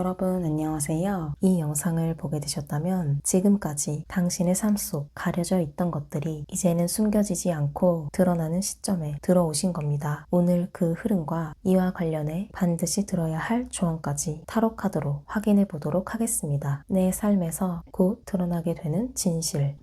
여러분 안녕하세요. 이 영상을 보게 되셨다면 지금까지 당신의 삶 속 가려져 있던 것들이 이제는 숨겨지지 않고 드러나는 시점에 들어오신 겁니다. 오늘 그 흐름과 이와 관련해 반드시 들어야 할 조언까지 타로 카드로 확인해 보도록 하겠습니다. 내 삶에서 곧 드러나게 되는 진실.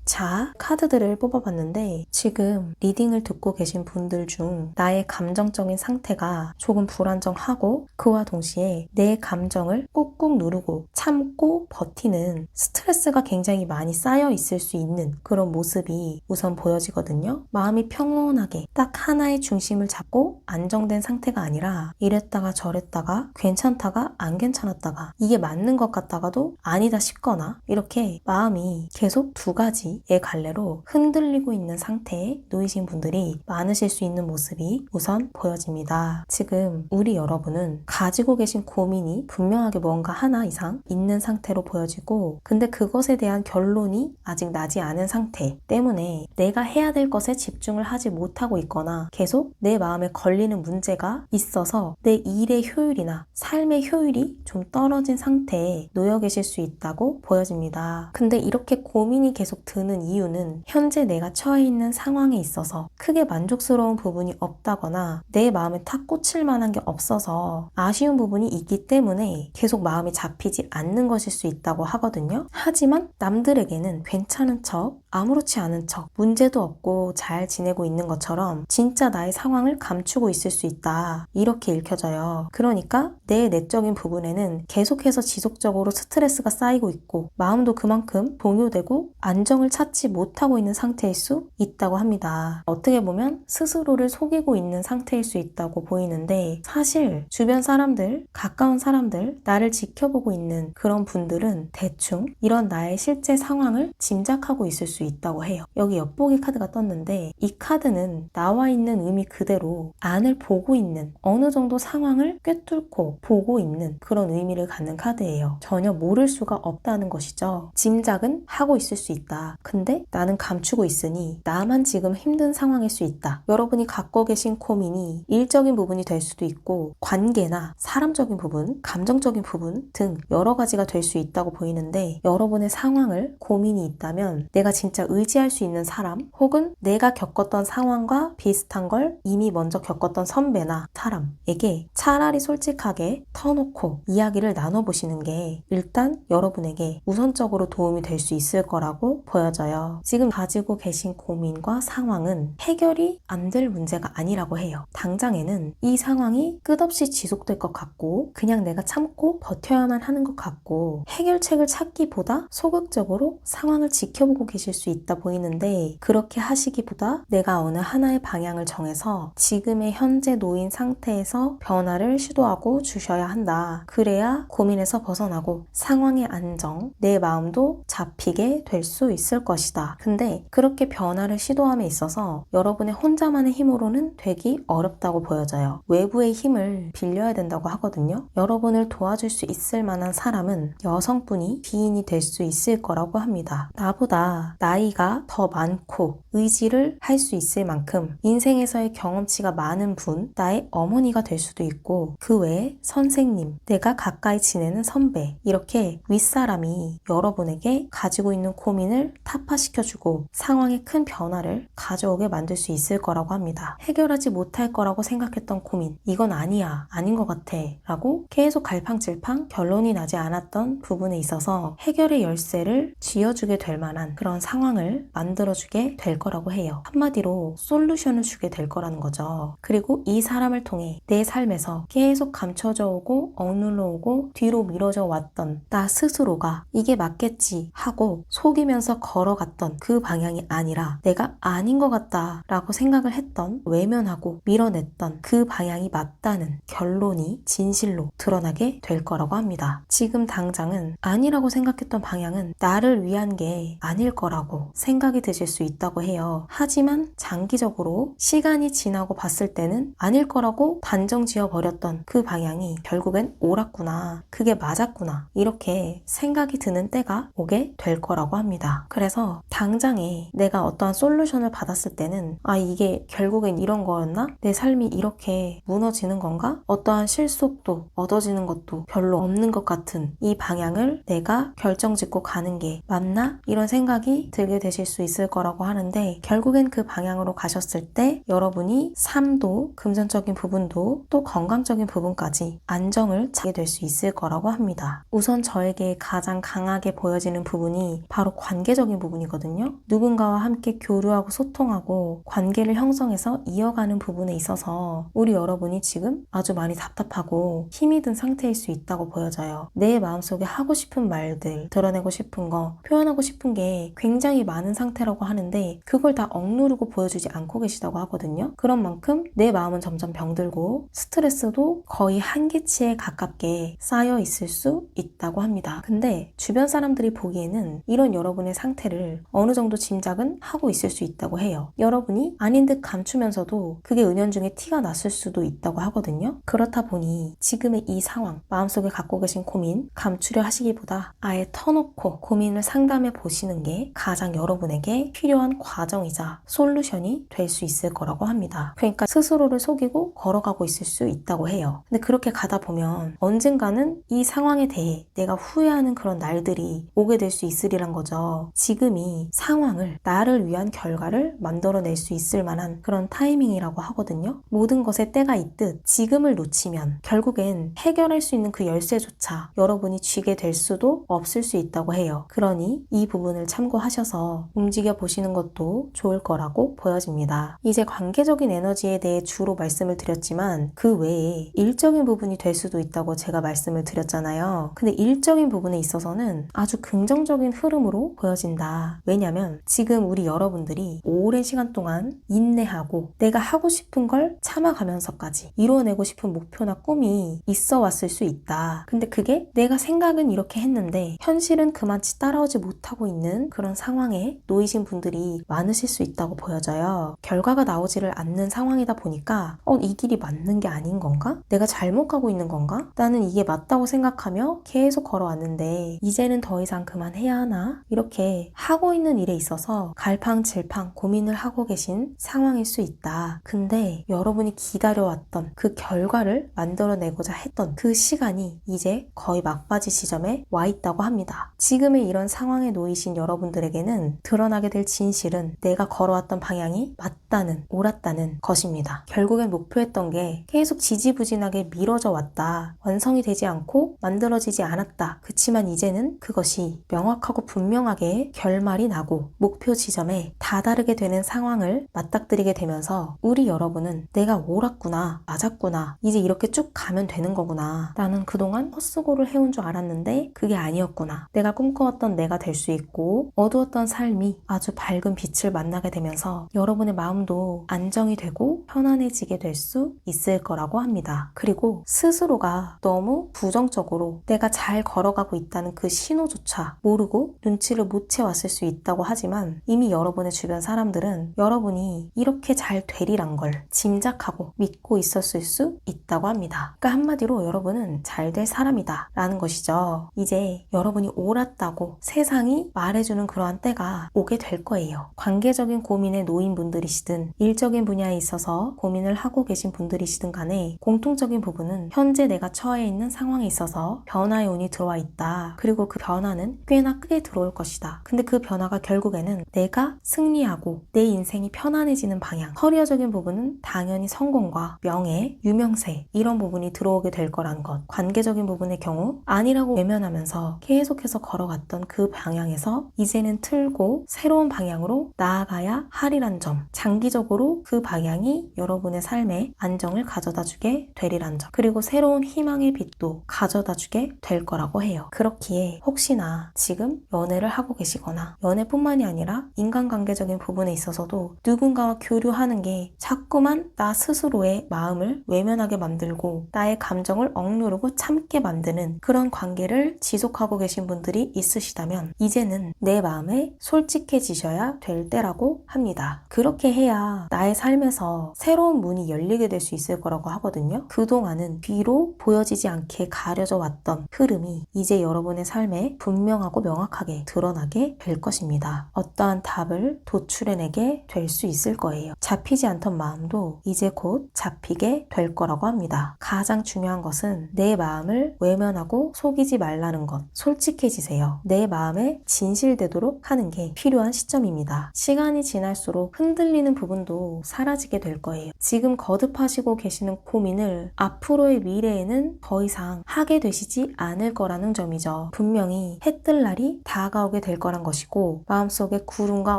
자, 카드들을 뽑아봤는데 지금 리딩을 듣고 계신 분들 중 나의 감정적인 상태가 조금 불안정하고 그와 동시에 내 감정을 꾹꾹 누르고 참고 버티는 스트레스가 굉장히 많이 쌓여 있을 수 있는 그런 모습이 우선 보여지거든요. 마음이 평온하게 딱 하나의 중심을 잡고 안정된 상태가 아니라 이랬다가 저랬다가 괜찮다가 안 괜찮았다가 이게 맞는 것 같다가도 아니다 싶거나 이렇게 마음이 계속 두 가지 의 갈래로 흔들리고 있는 상태에 놓이신 분들이 많으실 수 있는 모습이 우선 보여집니다. 지금 우리 여러분은 가지고 계신 고민이 분명하게 뭔가 하나 이상 있는 상태로 보여지고 근데 그것에 대한 결론이 아직 나지 않은 상태 때문에 내가 해야 될 것에 집중을 하지 못하고 있거나 계속 내 마음에 걸리는 문제가 있어서 내 일의 효율이나 삶의 효율이 좀 떨어진 상태에 놓여 계실 수 있다고 보여집니다. 근데 이렇게 고민이 계속 드는 이유는 현재 내가 처해 있는 상황에 있어서 크게 만족스러운 부분이 없다거나 내 마음에 탁 꽂힐 만한 게 없어서 아쉬운 부분이 있기 때문에 계속 마음이 잡히지 않는 것일 수 있다고 하거든요. 하지만 남들에게는 괜찮은 척, 아무렇지 않은 척, 문제도 없고 잘 지내고 있는 것처럼 진짜 나의 상황을 감추고 있을 수 있다. 이렇게 읽혀져요. 그러니까 내 내적인 부분에는 계속해서 지속적으로 스트레스가 쌓이고 있고 마음도 그만큼 동요되고 안정을 찾지 못하고 있는 상태일 수 있다고 합니다. 어떻게 보면 스스로를 속이고 있는 상태일 수 있다고 보이는데 사실 주변 사람들, 가까운 사람들, 나를 지켜보고 있는 그런 분들은 대충 이런 나의 실제 상황을 짐작하고 있을 수 있다고 해요. 여기 엿보기 카드가 떴는데 이 카드는 나와 있는 의미 그대로 안을 보고 있는 어느 정도 상황을 꿰뚫고 보고 있는 그런 의미를 갖는 카드예요. 전혀 모를 수가 없다는 것이죠. 짐작은 하고 있을 수 있다. 근데 나는 감추고 있으니 나만 지금 힘든 상황일 수 있다. 여러분이 갖고 계신 고민이 일적인 부분이 될 수도 있고 관계나 사람적인 부분, 감정적인 부분 등 여러 가지가 될 수 있다고 보이는데 여러분의 상황을 고민이 있다면 내가 진짜 의지할 수 있는 사람 혹은 내가 겪었던 상황과 비슷한 걸 이미 먼저 겪었던 선배나 사람에게 차라리 솔직하게 터놓고 이야기를 나눠보시는 게 일단 여러분에게 우선적으로 도움이 될 수 있을 거라고 보여져요. 지금 가지고 계신 고민과 상황은 해결이 안 될 문제가 아니라고 해요. 당장에는 이 상황이 끝없이 지속될 것 같고 그냥 내가 참고 버텨야만 하는 것 같고 해결책을 찾기보다 소극적으로 상황을 지켜보고 계실 수 있다 보이는데 그렇게 하시기보다 내가 어느 하나의 방향을 정해서 지금의 현재 놓인 상태에서 변화를 시도하고 주셔야 한다. 그래야 고민에서 벗어나고 상황의 안정, 내 마음도 잡히게 될 수 있을 것이다. 근데 그렇게 변화를 시도함에 있어서 여러분의 혼자만의 힘으로는 되기 어렵다고 보여져요. 외부의 힘을 빌려야 된다고 하거든요. 여러분을 도와줄 수 있을 만한 사람은 여성분이 지인이 될 수 있을 거라고 합니다. 나보다 나이가 더 많고 의지를 할 수 있을 만큼 인생에서의 경험치가 많은 분, 나의 어머니가 될 수도 있고 그 외에 선생님, 내가 가까이 지내는 선배 이렇게 윗사람이 여러분에게 가지고 있는 고민을 타파시켜주고 상황에 큰 변화를 가져오게 만들 수 있을 거라고 합니다. 해결하지 못할 거라고 생각했던 고민 이건 아니야, 아닌 것 같아 라고 계속 갈팡질팡 결론이 나지 않았던 부분에 있어서 해결의 열쇠를 쥐어주게 될 만한 그런 상황을 만들어주게 될 거라고 해요. 한마디로 솔루션을 주게 될 거라는 거죠. 그리고 이 사람을 통해 내 삶에서 계속 감춰져 오고 억눌러 오고 뒤로 미뤄져 왔던 나 스스로가 이게 맞겠지 하고 속이면서 걸어갔던 그 방향이 아니라 내가 아닌 것 같다 라고 생각을 했던, 외면하고 밀어냈던 그 방향이 맞다는 결론이 진실로 드러나게 될 거라고 합니다. 지금 당장은 아니라고 생각했던 방향은 나를 위한 게 아닐 거라고 생각이 드실 수 있다고 해요. 하지만 장기적으로 시간이 지나고 봤을 때는 아닐 거라고 단정 지어 버렸던 그 방향이 결국엔 옳았구나, 그게 맞았구나, 이렇게 생각이 드는 때가 오게 될 거라고 합니다. 그래서 당장에 내가 어떠한 솔루션을 받았을 때는 이게 결국엔 이런 거였나? 내 삶이 이렇게 무너지는 건가? 어떠한 실속도 얻어지는 것도 별로 없는 것 같은 이 방향을 내가 결정짓고 가는 게 맞나? 이런 생각이 들게 되실 수 있을 거라고 하는데, 결국엔 그 방향으로 가셨을 때 여러분이 삶도, 금전적인 부분도, 또 건강적인 부분까지 안정을 찾게 될 수 있을 거라고 합니다. 우선 저에게 가장 강하게 보여지는 부분이 바로 관계적인 부분이거든요. 누군가와 함께 교류하고 소통하고 관계를 형성해서 이어가는 부분에 있어서 우리 여러분이 지금 아주 많이 답답하고 힘이 든 상태일 수 있다고 보여져요. 내 마음속에 하고 싶은 말들, 드러내고 싶은 거, 표현하고 싶은 게 굉장히 많은 상태라고 하는데 그걸 다 억누르고 보여주지 않고 계시다고 하거든요. 그런 만큼 내 마음은 점점 병들고 스트레스도 거의 한계치에 가깝게 쌓여 있을 수 있다고 합니다. 근데 주변 사람들이 보기에는 이런 여러분의 상태를 어느 정도 짐작은 하고 있을 수 있다고 해요. 여러분이 아닌 듯 감추면서도 그게 은연중에 티가 났을 수도 있다고 하거든요. 그렇다 보니 지금의 이 상황, 마음속에 갖고 계신 고민 감추려 하시기보다 아예 터놓고 고민을 상담해 보시는 게 가장 여러분에게 필요한 과정이자 솔루션이 될 수 있을 거라고 합니다. 그러니까 스스로를 속이고 걸어가고 있을 수 있다고 해요. 근데 그렇게 가다 보면 언젠가는 이 상황에 대해 내가 후회하는 그런 날들이 오게 될 수 있으리란 거죠. 지금이 상황을, 나를 위한 결과를 만들어낼 수 있을 만한 그런 타이밍이라고 하거든요. 모든 것에 때가 있듯 지금을 놓치면 결국엔 해결할 수 있는 그 열쇠조차 여러분이 쥐게 될 수도 없을 수 있다고 해요. 그러니 이 부분을 참고하셔서 움직여 보시는 것도 좋을 거라고 보여집니다. 이제 관계적인 에너지에 대해 주로 말씀을 드렸지만 그 외에 일적인 부분이 될 수도 있다고 제가 말씀을 드렸잖아요. 근데 일적인 부분에 있어서는 아주 긍정적인 흐름으로 보여진다. 왜냐면 지금 우리 여러분들이 오랜 시간 동안 인내하고 내가 하고 싶은 걸 참아가면서까지 이루어내고 싶은 목표나 꿈이 있어 왔을 수 있다. 근데 그게 내가 생각은 이렇게 했는데 현실은 그만치 따라오지 못하고 있는 그런 상황에 놓이신 분들이 많으실 수 있다고 보여져요. 결과가 나오지를 않는 상황이다 보니까 이 길이 맞는 게 아닌 건가? 내가 잘못 가고 있는 건가? 나는 이게 맞다고 생각하며 계속 걸어왔는데 이제는 더 이상 그만해야 하나? 이렇게 하고 있는 일에 있어서 갈팡질팡 고민을 하고 계신 상황일 수 있다. 근데 여러분이 기다려왔던 그 결과를 만들어내고자 했던 그 시간이 이제 거의 막바지 지점에 와 있다고 합니다. 지금의 이런 상황에 놓이신 여러분들에게는 드러나게 될 진실은 내가 걸어왔던 방향이 맞다는, 옳았다는 것입니다. 결국엔 목표했던 게 계속 지지부진하게 미뤄져 왔다. 완성이 되지 않고 만들어지지 않았다. 그치만 이제는 그것이 명확하고 분명하게 결말이 나고 목표 지점에 다다르게 되는 상황을 맞닥뜨리게 되면서 우리 여러분은 내가 옳았구나, 맞았구나, 이제 이렇게 쭉 가면 되는 거구나, 나는 그동안 헛수고를 해온 줄 알았는데 그게 아니었구나, 내가 꿈꿔왔던 내가 될 수 있고 어두웠던 삶이 아주 밝은 빛을 만나게 되면서 여러분의 마음도 안정이 되고 편안해지게 될 수 있을 거라고 합니다. 그리고 스스로가 너무 부정적으로 내가 잘 걸어가고 있다는 그 신호조차 모르고 눈치를 못 채왔을 수 있다고 하지만 이미 여러분의 주변 사람들은 여러분이 이렇게 잘 되리란 걸 짐작하고 믿고 있었을 수 있다고 합니다. 그러니까 한마디로 여러분은 잘 될 사람이다 라는 것이죠. 이제 여러분이 옳았다고 세상이 말해주는 그러한 때가 오게 될 거예요. 관계적인 고민에 놓인 분들이시든 일적인 분야에 있어서 고민을 하고 계신 분들이시든 간에 공통적인 부분은 현재 내가 처해 있는 상황에 있어서 변화의 운이 들어와 있다. 그리고 그 변화는 꽤나 크게 들어올 것이다. 근데 그 변화가 결국에는 내가 승리하고 내 인생이 편안해지는 방향, 커리어적인 부분은 당연히 성공과 명예, 유명세 이런 부분이 들어오게 될 거라는 것. 관계적인 부분의 경우 아니라고 외면하면서 계속해서 걸어갔던 그 방향에서 이제는 틀고 새로운 방향으로 나아가야 하리란 점, 장기적으로 그 방향이 여러분의 삶에 안정을 가져다 주게 되리란 점, 그리고 새로운 희망의 빛도 가져다 주게 될 거라고 해요. 그렇기에 혹시나 지금 연애를 하고 계시거나 연애뿐만이 아니라 인간관계적인 부분에 있어서도 누군가와 교류하는 게 자꾸만 나 스스로의 마음을 외면하게 만들고 나의 감정을 억누르고 참게 만드는 그런 관계를 지속하고 계신 분들이 있으시다면 이제는 내 마음에 솔직해지셔야 될 때라고 합니다. 그렇게 해야 나의 삶에서 새로운 문이 열리게 될 수 있을 거라고 하거든요. 그동안은 뒤로 보여지지 않게 가려져 왔던 흐름이 이제 여러분의 삶에 분명하고 명확하게 드러나게 될 것입니다. 어떠한 답을 도출해내게 될 수 있을 거예요. 잡히지 않던 마음도 이제 곧 잡히게 될 거라고 합니다. 가장 중요한 것은 내 마음을 외면하고 속이지 말라는 것. 솔직해지세요. 내 마음에 진실되도록 하는 게 필요한 시점입니다. 시간이 지날수록 흔들리는 부분도 사라지게 될 거예요. 지금 거듭하시고 계시는 고민을 앞으로의 미래에는 더 이상 하게 되시지 않을 거라는 점이죠. 분명히 해뜰 날이 다가오게 될 거란 것이고 마음속의 구름과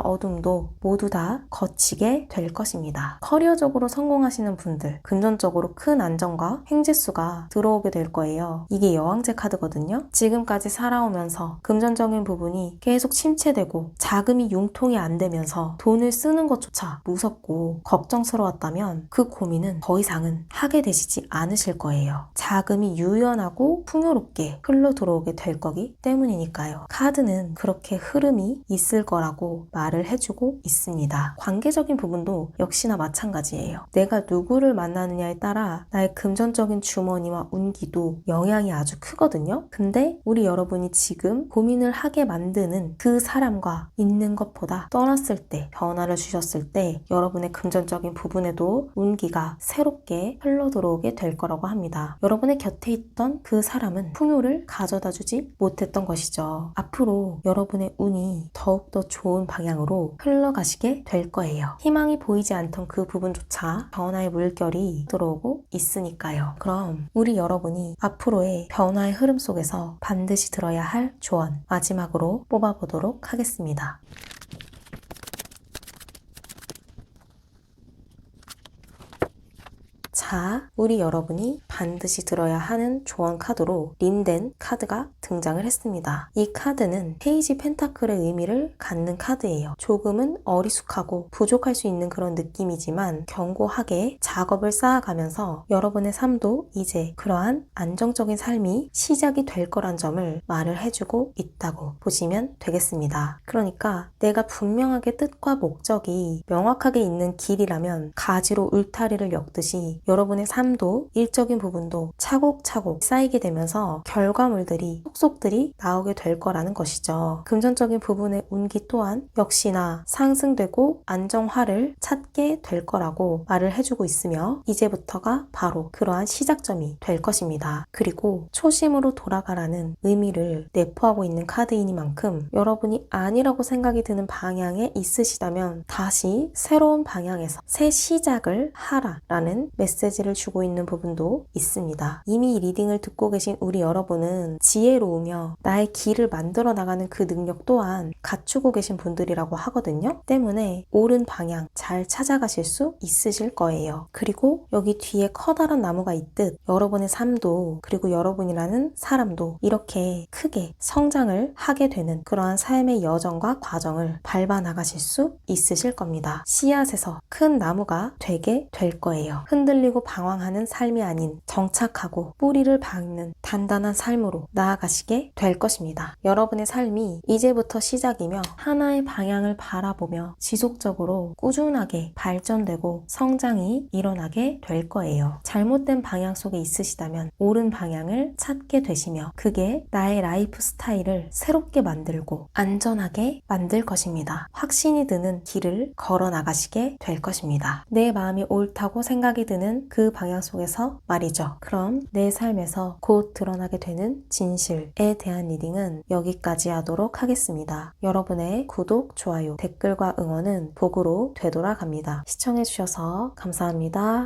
어둠도 모두 다 거치게 될 것입니다. 커리어적으로 성공하시는 분들, 금전적으로 큰 안정과 횡재수가 들어오게 될 거예요. 이게 여왕제 카드거든요. 지금까지 살아오면서 금전적인 부분이 계속 침체되고 자금이 융통이 안 되면서 돈을 쓰는 것조차 무섭고 걱정스러웠다면 그 고민은 더 이상은 하게 되시지 않으실 거예요. 자금이 유연하고 풍요롭게 흘러 들어오게 될 거기 때문이니까요. 카드는 그렇게 흐름이 있을 거라고 말을 해주고 있습니다. 관계적인 부분도 역시나 마찬가지예요. 내가 누구를 만나느냐에 따라 나의 금전적인 주머니와 운기도 영향이 아주 크거든요. 근데 우리 여러분이 지금 고민을 하게 만드는 그 사람과 있는 것보다 떠났을 때, 변화를 주셨을 때 여러분의 금전적인 부분에도 운기가 새롭게 흘러 들어오게 될 거라고 합니다. 여러분의 곁에 있던 그 사람은 풍요를 가져다 주지 못했던 것이죠. 앞으로 여러분의 운이 더욱더 좋은 방향으로 흘러가시게 될 거예요. 희망이 보이지 않던 그 부분조차 변화의 물결이 들어오고 있으니까요. 그럼 우리 여러분이 앞으로의 변화의 흐름 속에서 반드시 들어야 할 조언 마지막으로 뽑아보도록 하겠습니다. 자, 우리 여러분이 반드시 들어야 하는 조언 카드로 린덴 카드가 등장을 했습니다. 이 카드는 페이지 펜타클의 의미를 갖는 카드예요. 조금은 어리숙하고 부족할 수 있는 그런 느낌이지만 견고하게 작업을 쌓아가면서 여러분의 삶도 이제 그러한 안정적인 삶이 시작이 될 거란 점을 말을 해주고 있다고 보시면 되겠습니다. 그러니까 내가 분명하게 뜻과 목적이 명확하게 있는 길이라면 가지로 울타리를 엮듯이 여러분의 삶도 일적인 부분도 차곡차곡 쌓이게 되면서 결과물들이, 속속들이 나오게 될 거라는 것이죠. 금전적인 부분의 운기 또한 역시나 상승되고 안정화를 찾게 될 거라고 말을 해주고 있으며 이제부터가 바로 그러한 시작점이 될 것입니다. 그리고 초심으로 돌아가라는 의미를 내포하고 있는 카드이니만큼 여러분이 아니라고 생각이 드는 방향에 있으시다면 다시 새로운 방향에서 새 시작을 하라라는 메시지를 주고 있는 부분도 있습니다. 이미 리딩을 듣고 계신 우리 여러분은 지혜로우며 나의 길을 만들어 나가는 그 능력 또한 갖추고 계신 분들이라고 하거든요. 때문에 옳은 방향 잘 찾아가실 수 있으실 거예요. 그리고 여기 뒤에 커다란 나무가 있듯 여러분의 삶도 그리고 여러분이라는 사람도 이렇게 크게 성장을 하게 되는 그러한 삶의 여정과 과정을 밟아 나가실 수 있으실 겁니다. 씨앗에서 큰 나무가 되게 될 거예요. 흔들리고 방황하는 삶이 아닌 정착하고 뿌리를 박는 단단한 삶으로 나아가시게 될 것입니다. 여러분의 삶이 이제부터 시작이며 하나의 방향을 바라보며 지속적으로 꾸준하게 발전되고 성장이 일어나게 될 거예요. 잘못된 방향 속에 있으시다면 옳은 방향을 찾게 되시며 그게 나의 라이프 스타일을 새롭게 만들고 안전하게 만들 것입니다. 확신이 드는 길을 걸어 나가시게 될 것입니다. 내 마음이 옳다고 생각이 드는 그 방향 속에서 말이죠. 그럼 내 삶에서 곧 드러나게 되는 진실에 대한 리딩은 여기까지 하도록 하겠습니다. 여러분의 구독, 좋아요, 댓글과 응원은 복으로 되돌아갑니다. 시청해주셔서 감사합니다.